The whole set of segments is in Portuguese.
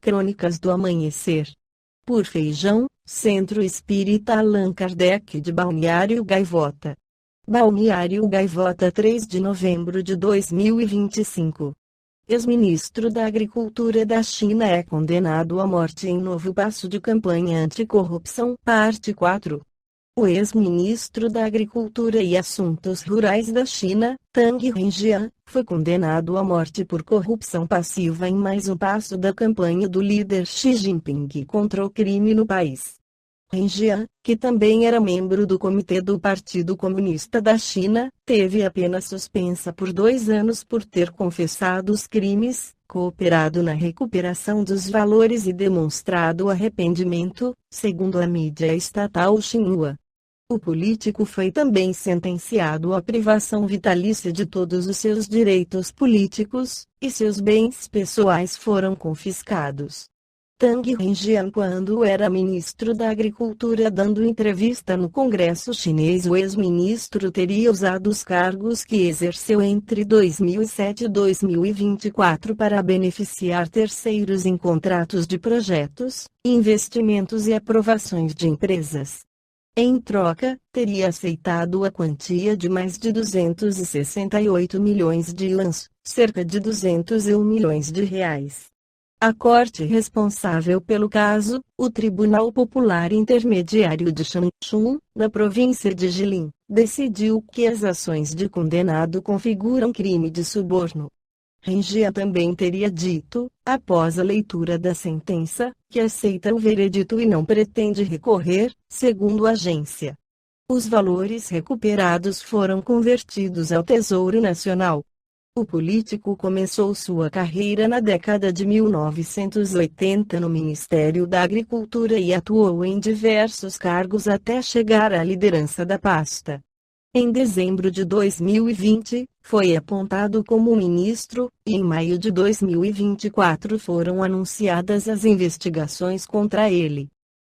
Crônicas do Amanhecer. Por Feijão, Centro Espírita Allan Kardec de Balneário Gaivota. Balneário Gaivota, 3 de novembro de 2025. Ex-ministro da Agricultura da China é condenado à morte em novo passo de campanha anticorrupção, parte 4. O ex-ministro da Agricultura e Assuntos Rurais da China, Tang Renjian, foi condenado à morte por corrupção passiva em mais um passo da campanha do líder Xi Jinping contra o crime no país. Renjian, que também era membro do Comitê do Partido Comunista da China, teve a pena suspensa por 2 anos por ter confessado os crimes, cooperado na recuperação dos valores e demonstrado arrependimento, segundo a mídia estatal Xinhua. O político foi também sentenciado à privação vitalícia de todos os seus direitos políticos, e seus bens pessoais foram confiscados. Tang Renjian, quando era ministro da Agricultura, dando entrevista no Congresso chinês, o ex-ministro teria usado os cargos que exerceu entre 2007 e 2024 para beneficiar terceiros em contratos de projetos, investimentos e aprovações de empresas. Em troca, teria aceitado a quantia de mais de 268 milhões de yuans, cerca de 201 milhões de reais. A corte responsável pelo caso, o Tribunal Popular Intermediário de Changchun, da província de Jilin, decidiu que as ações de condenado configuram crime de suborno. Renjian também teria dito, após a leitura da sentença, que aceita o veredito e não pretende recorrer, segundo a agência. Os valores recuperados foram convertidos ao Tesouro Nacional. O político começou sua carreira na década de 1980 no Ministério da Agricultura e atuou em diversos cargos até chegar à liderança da pasta. Em dezembro de 2020, foi apontado como ministro, e em maio de 2024 foram anunciadas as investigações contra ele.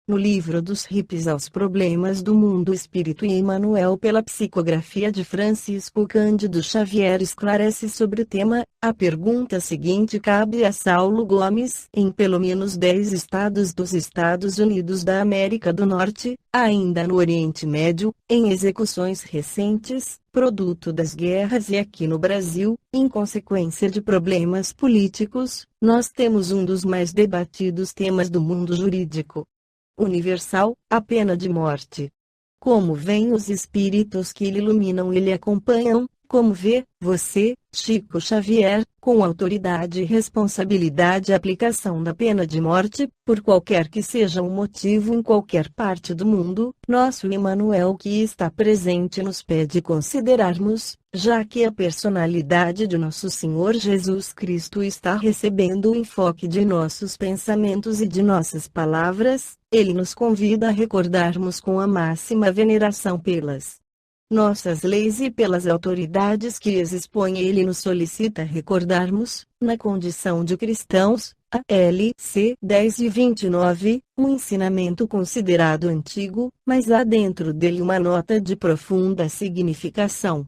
No livro Dos Hippies aos Problemas do Mundo Espírito e Emmanuel, pela psicografia de Francisco Cândido Xavier, esclarece sobre o tema. A pergunta seguinte cabe a Saulo Gomes. Em pelo menos 10 estados dos Estados Unidos da América do Norte, ainda no Oriente Médio, em execuções recentes, produto das guerras, e aqui no Brasil, em consequência de problemas políticos, nós temos um dos mais debatidos temas do mundo jurídico universal, a pena de morte. Como veem os espíritos que lhe iluminam e lhe acompanham, como vê, você, Chico Xavier, com autoridade e responsabilidade a aplicação da pena de morte, por qualquer que seja o motivo em qualquer parte do mundo, nosso Emmanuel que está presente nos pede considerarmos, já que a personalidade de nosso Senhor Jesus Cristo está recebendo o enfoque de nossos pensamentos e de nossas palavras, ele nos convida a recordarmos com a máxima veneração pelas nossas leis e pelas autoridades que as expõe. Ele nos solicita recordarmos, na condição de cristãos, a LC 10 e 29, um ensinamento considerado antigo, mas há dentro dele uma nota de profunda significação.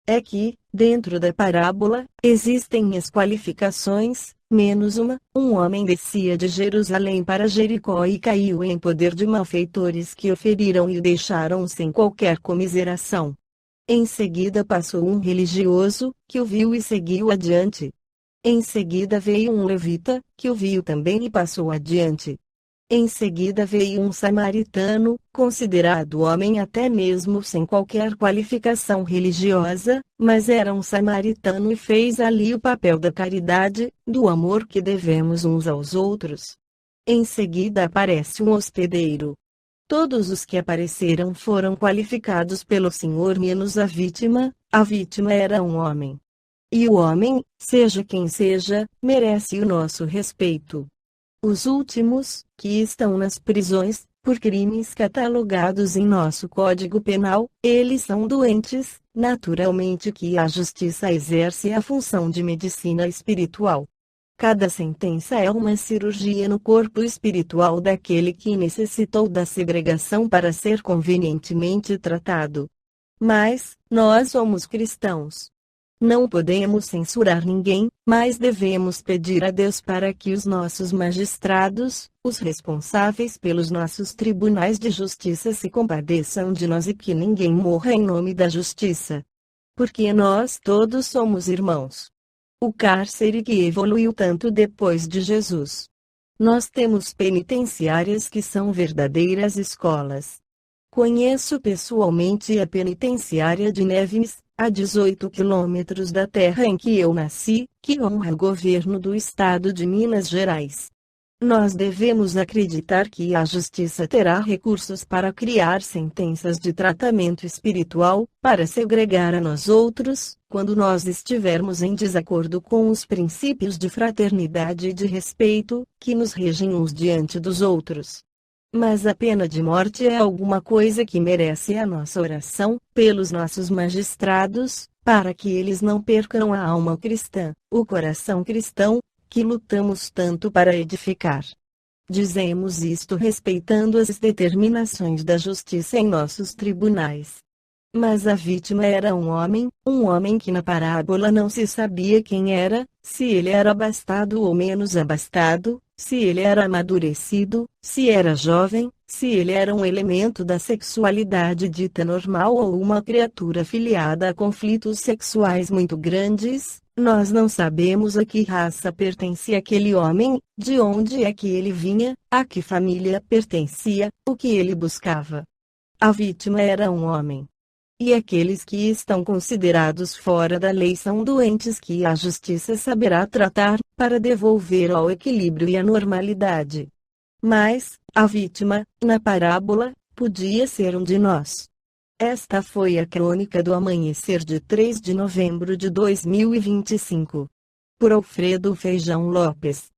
É que, dentro da parábola, existem as qualificações, menos uma. Um homem descia de Jerusalém para Jericó e caiu em poder de malfeitores que o feriram e o deixaram sem qualquer comiseração. Em seguida passou um religioso, que o viu e seguiu adiante. Em seguida veio um levita, que o viu também e passou adiante. Em seguida veio um samaritano, considerado homem até mesmo sem qualquer qualificação religiosa, mas era um samaritano e fez ali o papel da caridade, do amor que devemos uns aos outros. Em seguida aparece um hospedeiro. Todos os que apareceram foram qualificados pelo Senhor menos a vítima era um homem. E o homem, seja quem seja, merece o nosso respeito. Os últimos, que estão nas prisões, por crimes catalogados em nosso Código Penal, eles são doentes, naturalmente que a justiça exerce a função de medicina espiritual. Cada sentença é uma cirurgia no corpo espiritual daquele que necessitou da segregação para ser convenientemente tratado. Mas, nós somos cristãos. Não podemos censurar ninguém, mas devemos pedir a Deus para que os nossos magistrados, os responsáveis pelos nossos tribunais de justiça se compadeçam de nós e que ninguém morra em nome da justiça. Porque nós todos somos irmãos. O cárcere que evoluiu tanto depois de Jesus. Nós temos penitenciárias que são verdadeiras escolas. Conheço pessoalmente a penitenciária de Neves, a 18 quilômetros da terra em que eu nasci, que honra o governo do estado de Minas Gerais. Nós devemos acreditar que a justiça terá recursos para criar sentenças de tratamento espiritual, para segregar a nós outros, quando nós estivermos em desacordo com os princípios de fraternidade e de respeito, que nos regem uns diante dos outros. Mas a pena de morte é alguma coisa que merece a nossa oração, pelos nossos magistrados, para que eles não percam a alma cristã, o coração cristão, que lutamos tanto para edificar. Dizemos isto respeitando as determinações da justiça em nossos tribunais. Mas a vítima era um homem que na parábola não se sabia quem era, se ele era abastado ou menos abastado, se ele era amadurecido, se era jovem, se ele era um elemento da sexualidade dita normal ou uma criatura filiada a conflitos sexuais muito grandes. Nós não sabemos a que raça pertencia aquele homem, de onde é que ele vinha, a que família pertencia, o que ele buscava. A vítima era um homem. E aqueles que estão considerados fora da lei são doentes que a justiça saberá tratar, para devolver ao equilíbrio e à normalidade. Mas, a vítima, na parábola, podia ser um de nós. Esta foi a crônica do amanhecer de 3 de novembro de 2025. Por Alfredo Feijão Lopes.